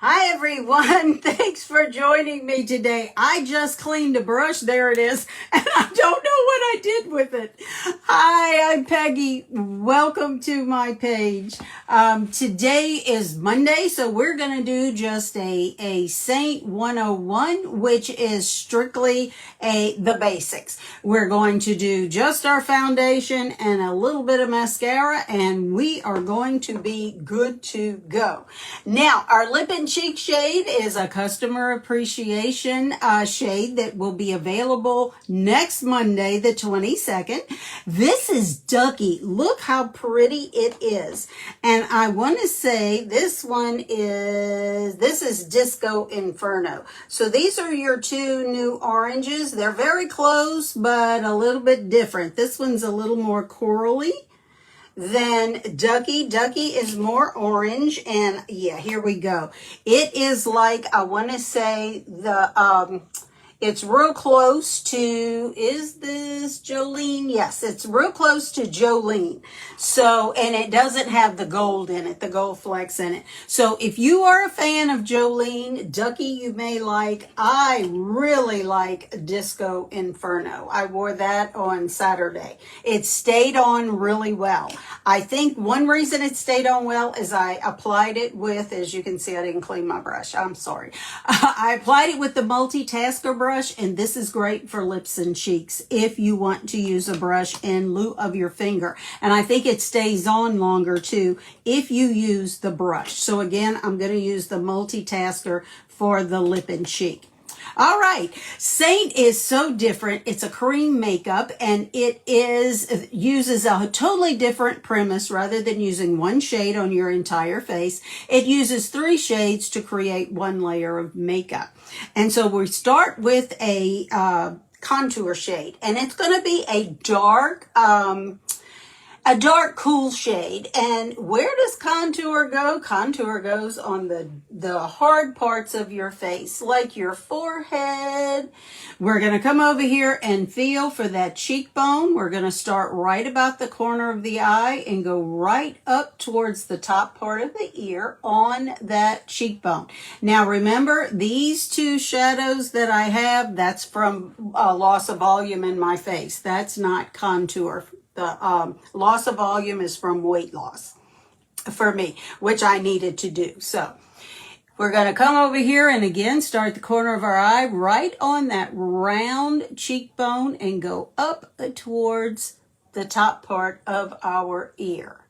Hi everyone, thanks for joining me today. I just cleaned a brush, there it is, and I don't know what I did with it. Hi, I'm Peggy. Welcome to my page. Today is Monday, so we're going to do just a Seint 101, which is strictly the basics. We're going to do just our foundation and a little bit of mascara, and we are going to be good to go. Now, our Lip&Cheek shade is a customer appreciation shade that will be available next Monday, the 22nd. This is Duckie. Look how pretty it is. And I want to say this is Disco Inferno. So these are your two new oranges. They're very close, but a little bit different. This one's a little more corally than Duckie. Duckie is more orange, and yeah, here we go. It is like, I want to say it's real close to, is this Jolene? Yes, it's real close to Jolene. So, and it doesn't have the gold in it, the gold flecks in it. So if you are a fan of Jolene, Duckie you may like. I really like Disco Inferno. I wore that on Saturday. It stayed on really well. I think one reason it stayed on well is I applied it with, as you can see, I didn't clean my brush. I'm sorry. I applied it with the Multitasker Brush, and this is great for lips and cheeks if you want to use a brush in lieu of your finger. And I think it stays on longer too if you use the brush. So again, I'm going to use the Multitasker for the Lip&Cheek. All right, Seint is so different. It's a cream makeup, and it uses a totally different premise. Rather than using one shade on your entire face, it uses 3 shades to create one layer of makeup. And so we start with a contour shade, and it's going to be a dark cool shade. And where does contour go? Contour goes on the hard parts of your face, like your forehead. We're going to come over here and feel for that cheekbone. We're going to start right about the corner of the eye and go right up towards the top part of the ear on that cheekbone. Now remember, these 2 shadows that I have, that's from loss of volume in my face. That's not contour. The loss of volume is from weight loss for me, which I needed to do. So we're going to come over here and again start the corner of our eye right on that round cheekbone and go up towards the top part of our ear.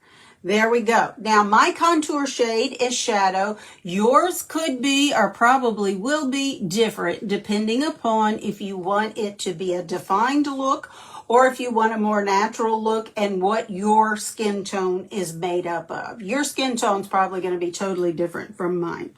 There we go. Now my contour shade is shadow. Yours could be or probably will be different depending upon if you want it to be a defined look or if you want a more natural look and what your skin tone is made up of. Your skin tone's probably going to be totally different from mine.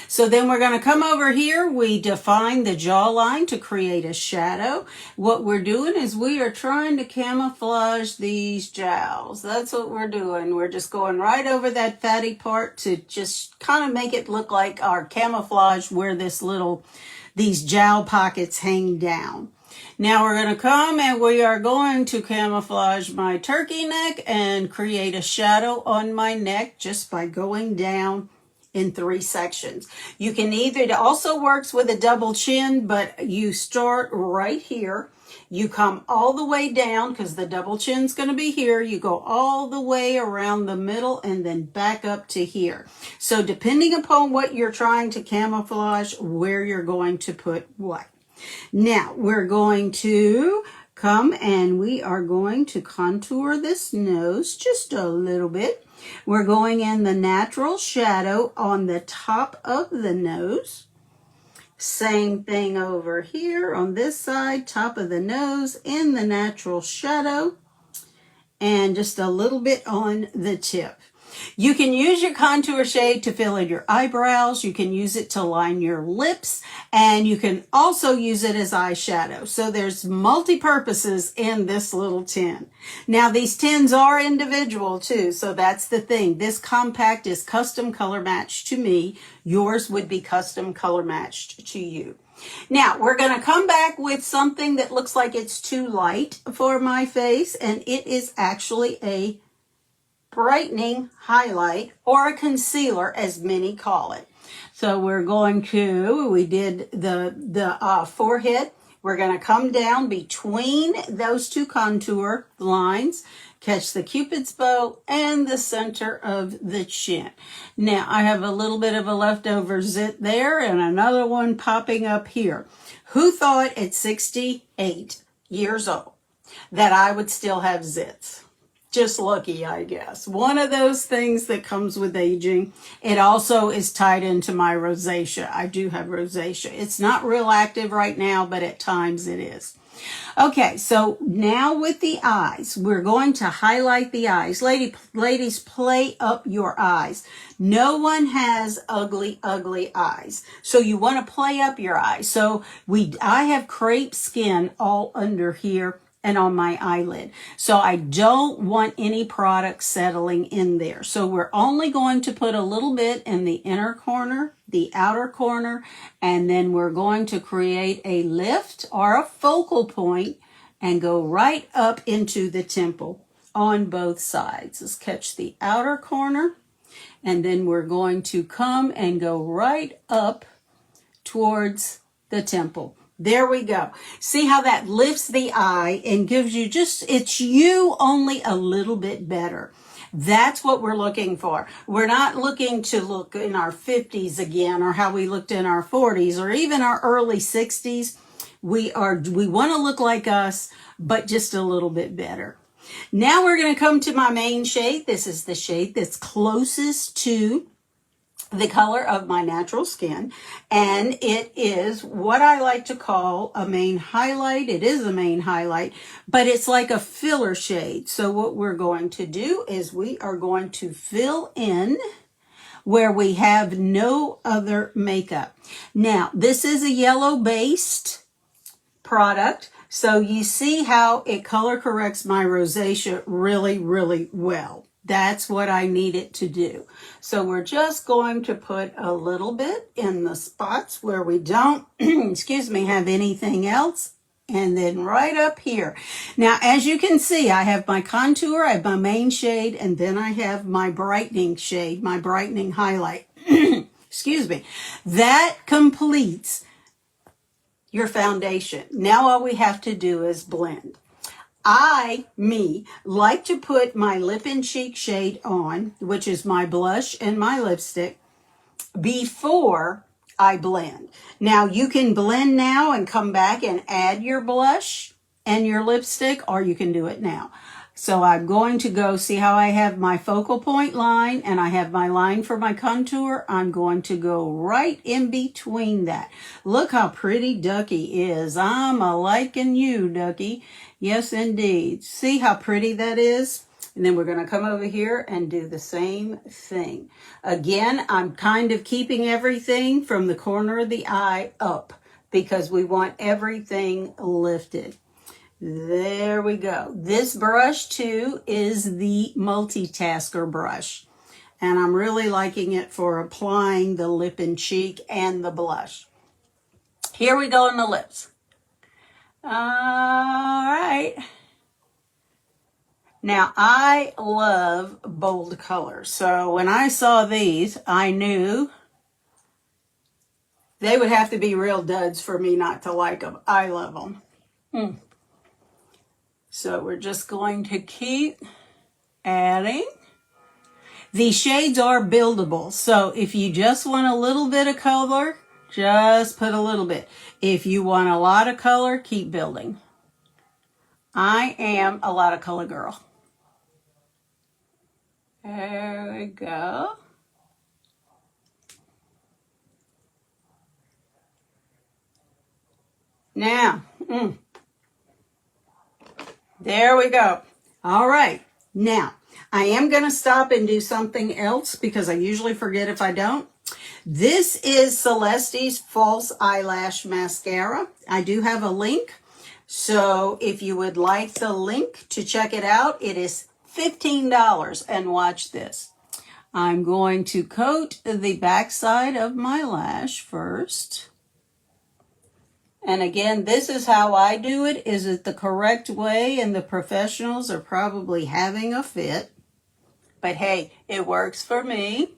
So then we're going to come over here. We define the jawline to create a shadow. What we're doing is we are trying to camouflage these jowls. That's what we're doing. We're just going right over that fatty part to just kind of make it look like our camouflage where these jowl pockets hang down. Now we're going to come and we are going to camouflage my turkey neck and create a shadow on my neck just by going down in 3 sections. You can it also works with a double chin, but you start right here. You come all the way down because the double chin's going to be here. You go all the way around the middle and then back up to here. So depending upon what you're trying to camouflage, where you're going to put what. Now we're going to come and we are going to contour this nose just a little bit. We're going in the natural shadow on the top of the nose. Same thing over here on this side, top of the nose in the natural shadow, and just a little bit on the tip. You can use your contour shade to fill in your eyebrows. You can use it to line your lips, and you can also use it as eyeshadow. So there's multi-purposes in this little tin. Now these tins are individual too, so that's the thing. This compact is custom color matched to me. Yours would be custom color matched to you. Now we're going to come back with something that looks like it's too light for my face, and it is actually a brightening highlight, or a concealer as many call it. So we did the forehead. We're going to come down between those two contour lines, catch the Cupid's bow and the center of the chin. Now, I have a little bit of a leftover zit there and another one popping up here. Who thought at 68 years old that I would still have zits? Just lucky, I guess. One of those things that comes with aging. It also is tied into my rosacea. I do have rosacea. It's not real active right now, but at times it is. Okay, so now with the eyes, we're going to highlight the eyes. Ladies, play up your eyes. No one has ugly, ugly eyes. So you want to play up your eyes. So I have crepe skin all under here and on my eyelid. So I don't want any product settling in there. So we're only going to put a little bit in the inner corner, the outer corner, and then we're going to create a lift or a focal point and go right up into the temple on both sides. Let's catch the outer corner, and then we're going to come and go right up towards the temple. There we go. See how that lifts the eye and gives you it's you only a little bit better. That's what we're looking for. We're not looking to look in our 50s again or how we looked in our 40s or even our early 60s. We want to look like us, but just a little bit better. Now we're going to come to my main shade. This is the shade that's closest to the color of my natural skin, and it is what I like to call a main highlight. It is a main highlight, but it's like a filler shade. So what we're going to do is we are going to fill in where we have no other makeup. Now, this is a yellow-based product, so you see how it color corrects my rosacea really, really well. That's what I need it to do. So we're just going to put a little bit in the spots where we don't, have anything else. And then right up here. Now, as you can see, I have my contour, I have my main shade, and then I have my brightening shade, my brightening highlight. That completes your foundation. Now all we have to do is blend. I like to put my Lip&Cheek shade on, which is my blush and my lipstick, before I blend. Now, you can blend now and come back and add your blush and your lipstick, or you can do it now. So I'm going to go see how I have my focal point line and I have my line for my contour. I'm going to go right in between that. Look how pretty Duckie is. I'm a-liking you, Duckie. Yes, indeed. See how pretty that is? And then we're going to come over here and do the same thing. Again, I'm kind of keeping everything from the corner of the eye up because we want everything lifted. There we go. This brush, too, is the Multitasker Brush. And I'm really liking it for applying the Lip&Cheek and the blush. Here we go on the lips. All right. Now, I love bold colors. So when I saw these, I knew they would have to be real duds for me not to like them. I love them. So we're just going to keep adding. These shades are buildable. So if you just want a little bit of color, just put a little bit. If you want a lot of color, keep building. I am a lot of color girl. There we go. Now, there we go. All right. Now, I am going to stop and do something else because I usually forget if I don't. This is Celeste's False Eyelash Mascara. I do have a link. So if you would like the link to check it out, it is $15. And watch this. I'm going to coat the backside of my lash first. And again, this is how I do it. Is it the correct way? And the professionals are probably having a fit. But hey, it works for me.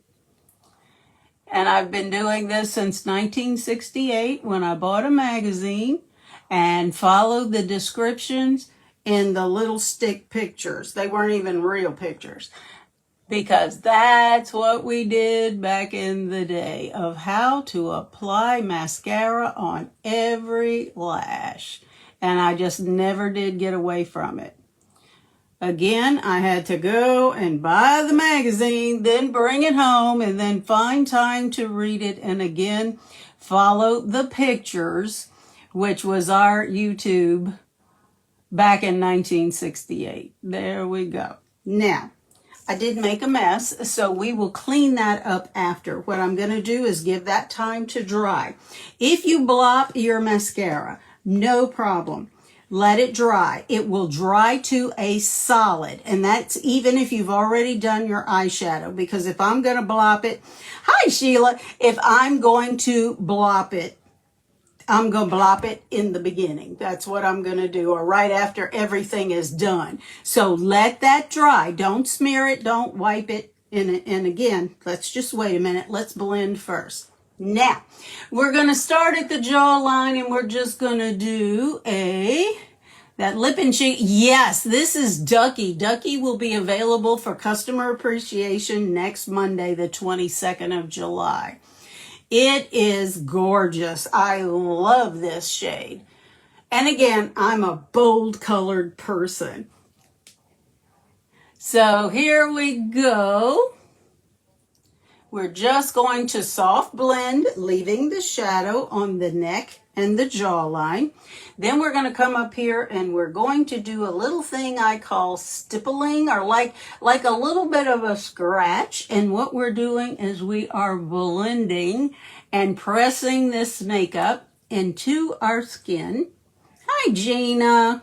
And I've been doing this since 1968 when I bought a magazine and followed the descriptions in the little stick pictures. They weren't even real pictures, because that's what we did back in the day, of how to apply mascara on every lash. And I just never did get away from it. Again, I had to go and buy the magazine, then bring it home, and then find time to read it, and again, follow the pictures, which was our YouTube back in 1968. There we go. Now, I did make a mess, so we will clean that up after. What I'm going to do is give that time to dry. If you blop your mascara, no problem. Let it dry. It will dry to a solid, and that's even if you've already done your eyeshadow, because if I'm going to blop it, hi Sheila, if I'm going to blop it, I'm going to blop it in the beginning. That's what I'm going to do, or right after everything is done. So let that dry. Don't smear it. Don't wipe it. And again, let's just wait a minute. Let's blend first. Now, we're going to start at the jawline, and we're just going to do that Lip&Cheek. Yes, this is Duckie. Duckie will be available for customer appreciation next Monday, the 22nd of July. It is gorgeous. I love this shade. And again, I'm a bold colored person. So here we go. We're just going to soft blend, leaving the shadow on the neck and the jawline. Then we're going to come up here and we're going to do a little thing I call stippling, or like a little bit of a scratch. And what we're doing is we are blending and pressing this makeup into our skin. Hi, Gina.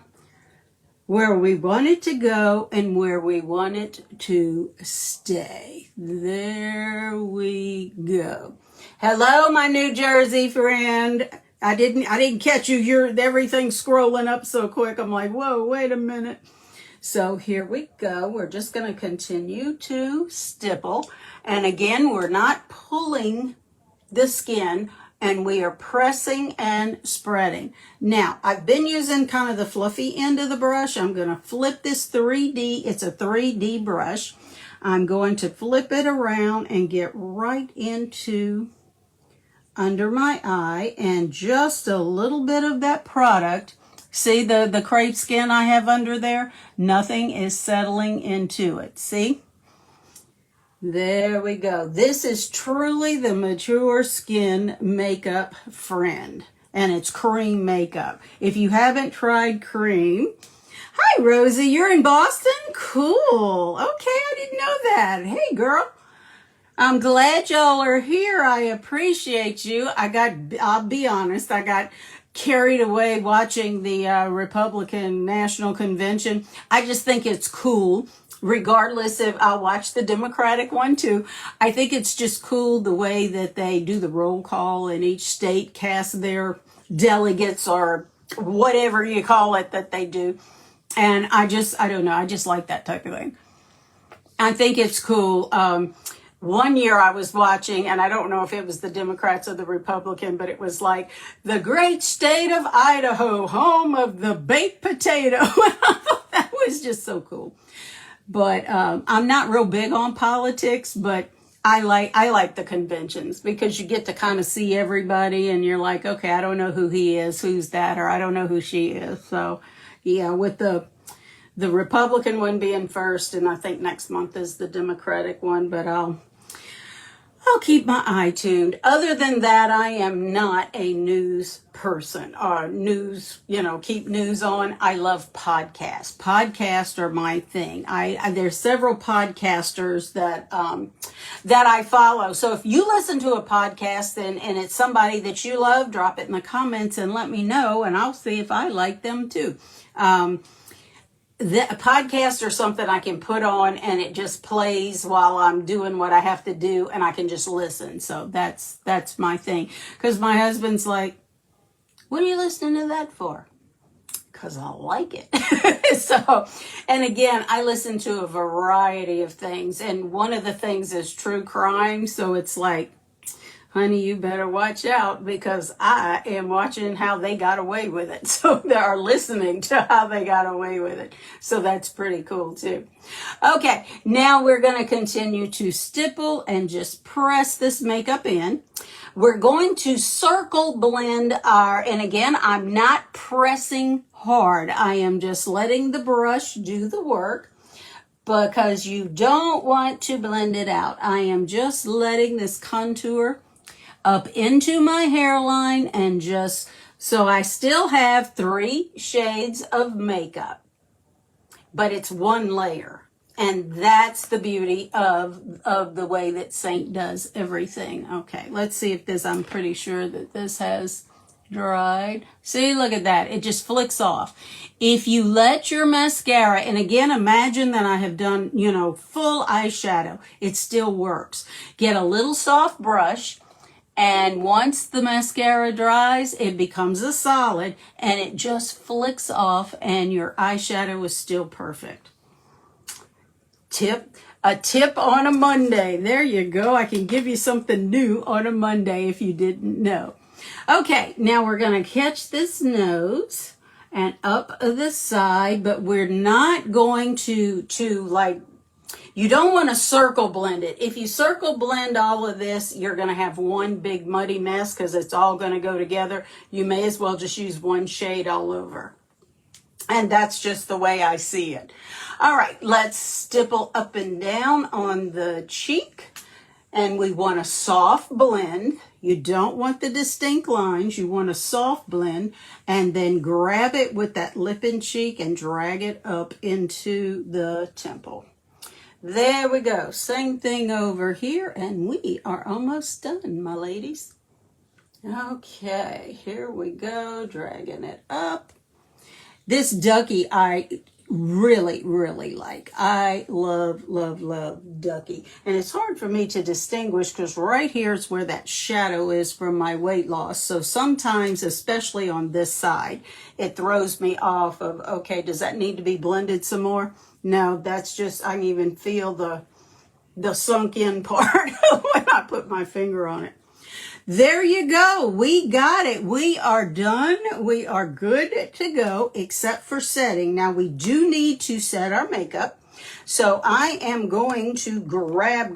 Where we want it to go and where we want it to stay. There we go. Hello, my New Jersey friend. I didn't catch you. Everything's scrolling up so quick. I'm like, whoa, wait a minute. So here we go. We're just going to continue to stipple. And again, we're not pulling the skin, and we are pressing and spreading. Now, I've been using kind of the fluffy end of the brush. I'm going to flip this 3D. It's a 3D brush. I'm going to flip it around and get right into under my eye, and just a little bit of that product. See the crepe skin I have under there? Nothing is settling into it. See? There we go. This is truly the mature skin makeup friend, and it's cream makeup. If you haven't tried cream, hi Rosie, you're in Boston? Cool. Okay, I didn't know that. Hey girl, I'm glad y'all are here. I appreciate you. I'll be honest, I got carried away watching the Republican National Convention. I just think it's cool. Regardless if I'll watch the Democratic one too. I think it's just cool the way that they do the roll call, and each state casts their delegates, or whatever you call it that they do. And I don't know, I just like that type of thing. I think it's cool. One year I was watching, and I don't know if it was the Democrats or the Republican, but it was like, the great state of Idaho, home of the baked potato. That was just so cool. But I'm not real big on politics, but I like the conventions, because you get to kind of see everybody, and you're like, okay, I don't know who he is, who's that, or I don't know who she is. So yeah, with the Republican one being first, and I think next month is the Democratic one, but I'll keep my eye tuned. Other than that, I am not a news person, or news, keep news on. I love podcasts. Podcasts are my thing. There's several podcasters that I follow. So if you listen to a podcast and it's somebody that you love, drop it in the comments and let me know, and I'll see if I like them too. The podcast or something I can put on, and it just plays while I'm doing what I have to do, and I can just listen. So that's my thing. Because my husband's like, what are you listening to that for? Because I like it. So, and again, I listen to a variety of things, and one of the things is true crime. So it's like, honey, you better watch out because I am watching how they got away with it. So they are listening to how they got away with it. So that's pretty cool too. Okay, now we're going to continue to stipple and just press this makeup in. We're going to circle blend and again, I'm not pressing hard. I am just letting the brush do the work because you don't want to blend it out. I am just letting this contour up into my hairline and just, so I still have 3 shades of makeup, but it's one layer. And that's the beauty of the way that Seint does everything. Okay, let's see if this, I'm pretty sure that this has dried. See, look at that. It just flicks off. If you let your mascara, and again, imagine that I have done, full eyeshadow. It still works. Get a little soft brush, and once the mascara dries, it becomes a solid, and it just flicks off, and your eyeshadow is still perfect. A tip on a Monday. There you go. I can give you something new on a Monday if you didn't know. Okay, now we're going to catch this nose and up the side, but we're not going to like, you don't want to circle blend it. If you circle blend all of this, you're going to have one big muddy mess because it's all going to go together. You may as well just use one shade all over. And that's just the way I see it. All right, let's stipple up and down on the cheek. And we want a soft blend. You don't want the distinct lines. You want a soft blend. And then grab it with that Lip&Cheek and drag it up into the temple. There we go. Same thing over here. And we are almost done, my ladies. Okay, here we go. Dragging it up. This Duckie I really, really like. I love, love, love Duckie. And it's hard for me to distinguish because right here is where that shadow is from my weight loss. So sometimes, especially on this side, it throws me off of, okay, does that need to be blended some more? No, that's just, I can even feel the sunk in part when I put my finger on it. There you go. We got it. We are done. We are good to go, except for setting. Now, we do need to set our makeup. So I am going to grab.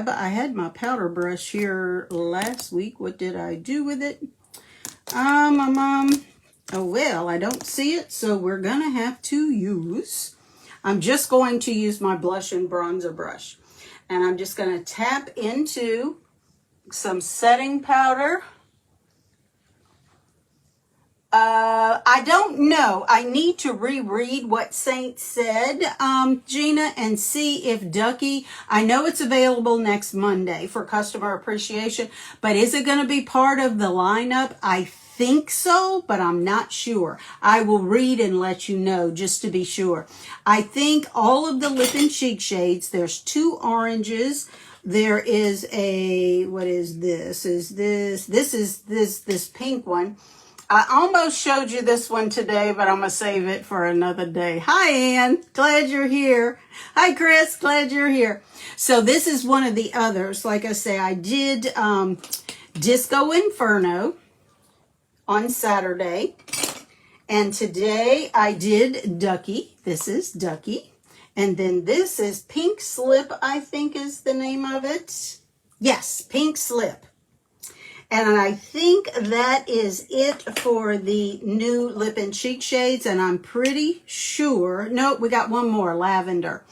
I had my powder brush here last week. What did I do with it? Oh, well, I don't see it. So we're going to have to use, I'm just going to use my blush and bronzer brush. And I'm just going to tap into some setting powder. I don't know. I need to reread what Seint said, Gina, and see if Duckie, I know it's available next Monday for customer appreciation, but is it going to be part of the lineup? I think so, but I'm not sure. I will read and let you know just to be sure. I think all of the Lip&Cheek shades, there's 2 oranges. There is a, what is this? This is this pink one. I almost showed you this one today, but I'm going to save it for another day. Hi, Ann. Glad you're here. Hi, Chris. Glad you're here. So this is one of the others. Like I say, I did Disco Inferno on Saturday. And today I did Duckie. This is Duckie. And then this is Pink Slip, I think is the name of it. Yes, Pink Slip. And I think that is it for the new Lip&Cheek shades. And I'm pretty sure, no, we got one more, Lavender.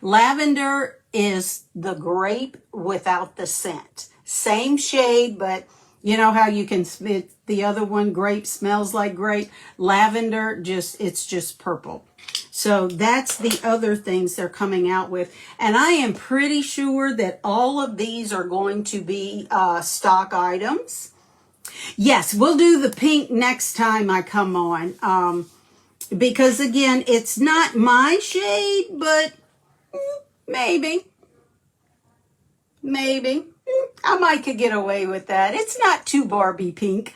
Lavender is the grape without the scent. Same shade, but you know how you can, the other one, grape, smells like grape. Lavender, it's just purple. So that's the other things they're coming out with. And I am pretty sure that all of these are going to be stock items. Yes, we'll do the pink next time I come on. Because again, it's not my shade, but maybe. I might could get away with that. It's not too Barbie pink.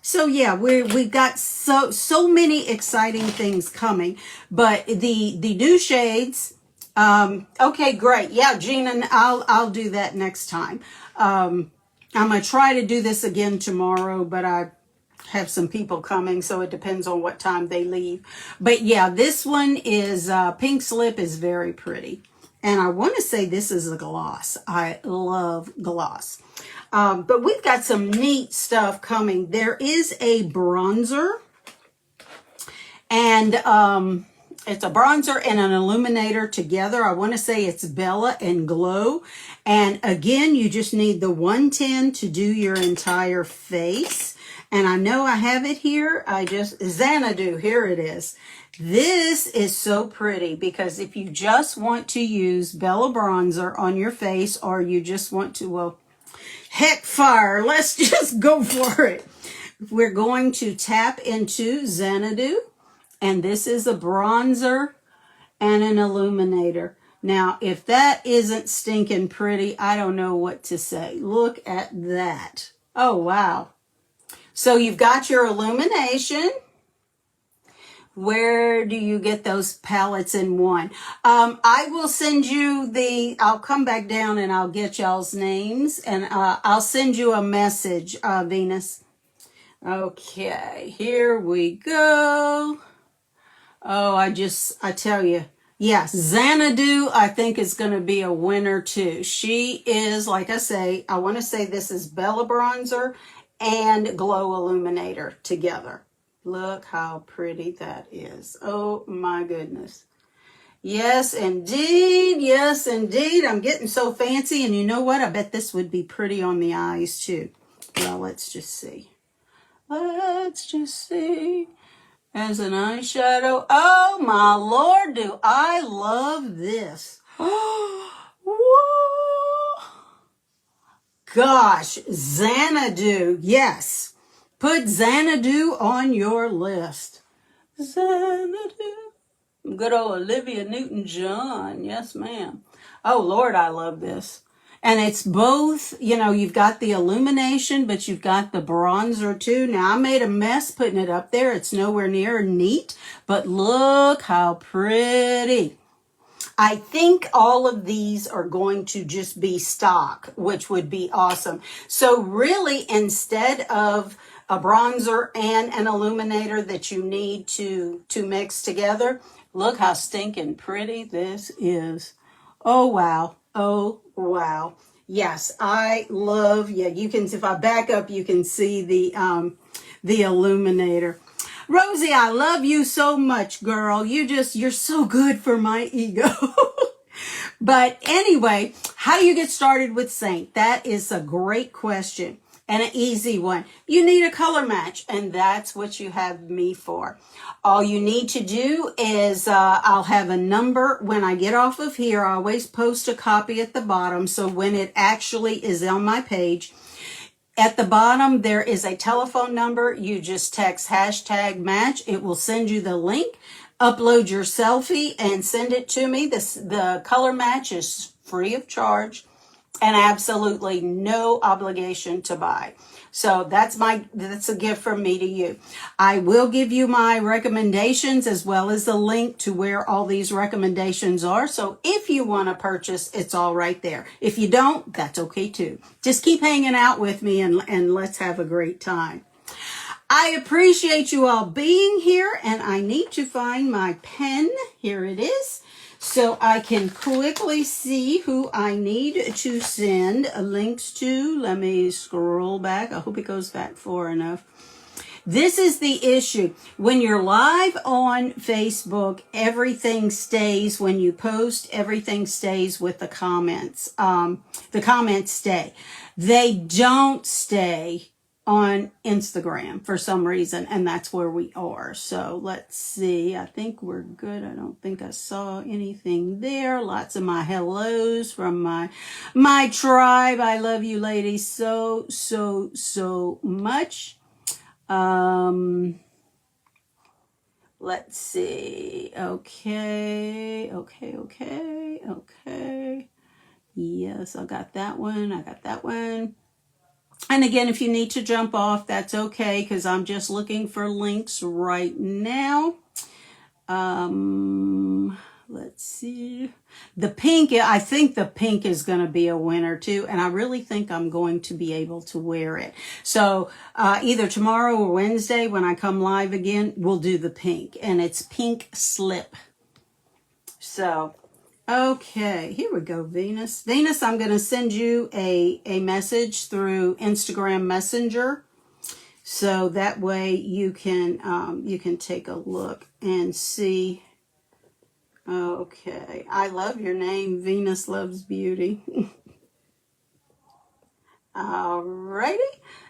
So yeah, we've got so many exciting things coming, but the new shades Okay, great. Yeah, Gina, I'll do that next time. I'm going to try to do this again tomorrow, but I have some people coming, so it depends on what time they leave. But yeah, this one is, Pink Slip is very pretty. And I want to say this is a gloss. I love gloss. But we've got some neat stuff coming. There is a bronzer. And it's a bronzer and an illuminator together. I want to say it's Bella and Glow. And again, you just need the 110 to do your entire face. And I know I have it here. Xanadu, here it is. This is so pretty because if you just want to use Bella bronzer on your face, or you just want to, well, heck fire, let's just go for it. We're going to tap into Xanadu. And this is a bronzer and an illuminator. Now, if that isn't stinking pretty, I don't know what to say. Look at that. Oh, wow. So you've got your illumination. Where do you get those palettes in one? I will send you I'll come back down and I'll get y'all's names. And I'll send you a message, Venus. Okay, here we go. Oh, I tell you, yes, Xanadu, I think is going to be a winner too. She is, like I say, I want to say this is Bella Bronzer and Glow Illuminator together. Look how pretty that is. Oh my goodness. Yes, indeed. Yes, indeed. I'm getting so fancy. And you know what? I bet this would be pretty on the eyes too. Well, let's just see. Let's just see. As an eyeshadow. Oh my Lord, do I love this. Whoa. Gosh, Xanadu. Yes. Put Xanadu on your list. Xanadu. Good old Olivia Newton-John. Yes, ma'am. Oh Lord, I love this. And it's both, you've got the illumination, but you've got the bronzer too. Now, I made a mess putting it up there. It's nowhere near neat, but look how pretty. I think all of these are going to just be stock, which would be awesome. So really, instead of a bronzer and an illuminator that you need to mix together, look how stinking pretty this is. Oh, wow. Oh, wow. Yes, I love, you can, if I back up, you can see the illuminator. Rosie, I love you so much, girl. You're so good for my ego. But anyway, how do you get started with Seint? That is a great question and an easy one. You need a color match, and that's what you have me for. All you need to do is I'll have a number when I get off of here. I always post a copy at the bottom, so when it actually is on my page, at the bottom there is a telephone number. You just text #match. It will send you the link. Upload your selfie and send it to me. The color match is free of charge and absolutely no obligation to buy. So that's a gift from me to you. I will give you my recommendations as well as the link to where all these recommendations are. So if you want to purchase, it's all right there. If you don't, that's okay too. Just keep hanging out with me and let's have a great time. I appreciate you all being here, and I need to find my pen. Here it is. So I can quickly see who I need to send links to. Let me scroll back. I hope it goes back far enough. This is the issue. When you're live on Facebook, everything stays. When you post, everything stays with the comments. The comments stay. They don't stay on Instagram for some reason, and that's where we are. So let's see. I think we're good. I don't think I saw anything there. Lots of my hellos from my tribe. I love you ladies so much. Let's see. Okay. Yes, I got that one. And again, if you need to jump off, that's okay, because I'm just looking for links right now. let's see. The pink, I think the pink is going to be a winner too. And I really think I'm going to be able to wear it. So either tomorrow or Wednesday when I come live again, we'll do the pink. And it's pink slip. So, okay, here we go, Venus. Venus, I'm going to send you a message through Instagram Messenger. So that way you can take a look and see. Okay, I love your name, Venus Loves Beauty. Alrighty,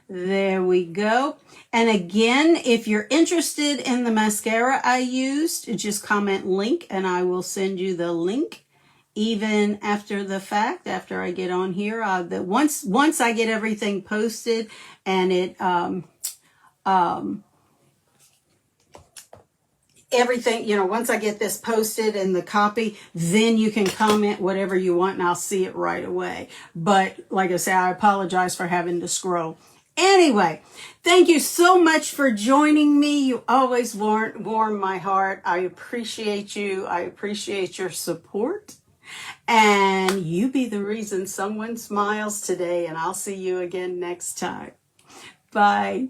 there we go. And again, if you're interested in the mascara I used, just comment link and I will send you the link. Even after the fact, after I get on here, once I get everything posted and it everything, once I get this posted and the copy, then you can comment whatever you want and I'll see it right away. But like I say, I apologize for having to scroll. Anyway, thank you so much for joining me. You always warm my heart. I appreciate you. I appreciate your support. And you be the reason someone smiles today, and I'll see you again next time. Bye.